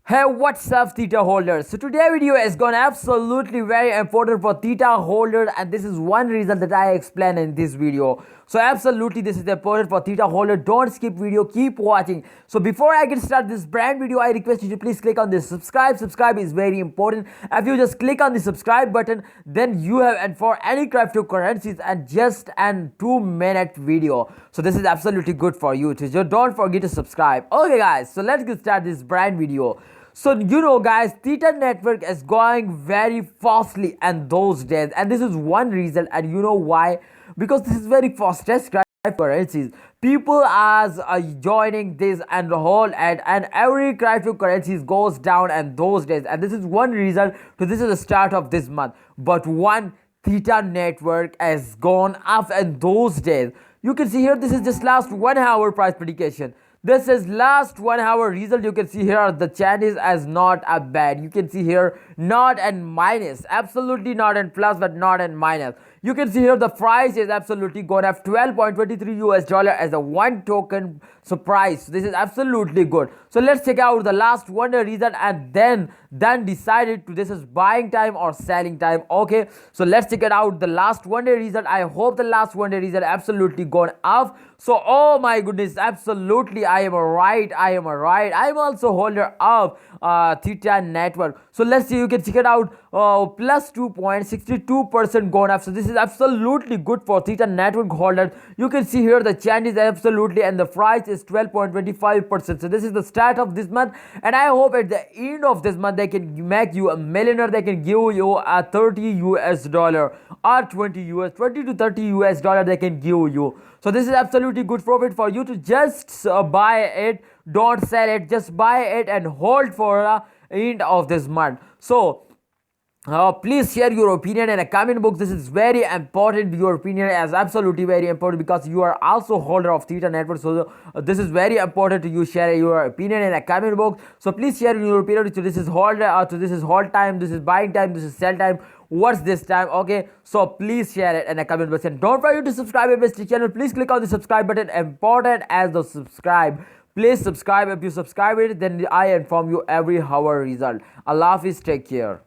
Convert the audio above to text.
Hey, what's up, Theta holders? So today video is gonna absolutely very important for Theta holders, and this is one reason that I explain in this video. So absolutely this is important for Theta holder. Don't skip video, keep watching. So before I get started this brand video, I request you to please click on this subscribe. Subscribe is very important. If you just click on the subscribe button, then you have, and for any cryptocurrencies, and just an 2-minute video. So this is absolutely good for you too. So don't forget to subscribe. Okay guys, so let's get started this brand video. So guys, Theta Network is going very fastly in those days, and this is one reason, and you know why? Because this is very fastest cryptocurrencies. People are joining this and whole, and every cryptocurrencies goes down in those days, and this is one reason. So this is the start of this month, but one Theta Network has gone up in those days. You can see here, this is just last 1 hour price prediction. This is last 1 hour result. You can see here the chart is as not a bad. You can see here not and minus, absolutely not in plus, but not in minus. You can see here the price is absolutely gone up 12.23 US dollar as a one token. So price, this is absolutely good. So let's check out the last 1 day result, and then decided to this is buying time or selling time. Okay, so let's check it out the last 1 day result. I hope the last 1 day result absolutely gone up. So oh my goodness, absolutely I am right. I'm also holder of Theta Network. So let's see, you can check it out, plus 2.62% gone up. So this is absolutely good for Theta Network holders. You can see here the change is absolutely, and the price is 12.25%. So this is the start of this month, and I hope at the end of this month they can make you a millionaire. They can give you a 30 US dollar or 20 to 30 US dollar they can give you. So this is absolutely good profit for you to just buy it, don't sell it, just buy it and hold for the end of this month. So please share your opinion in a comment box. This is very important. Your opinion is absolutely very important because you are also holder of Theta Network. So this is very important to you. Share your opinion in a comment box. So please share your opinion. So this is hold. So this is hold time. This is buying time. This is sell time. What's this time? Okay, so please share it in a comment box, and don't forget to subscribe if it's the channel. Please click on the subscribe button. Important as the subscribe. Please subscribe. If you subscribe it, then I inform you every hour result. Allah Hafiz, take care.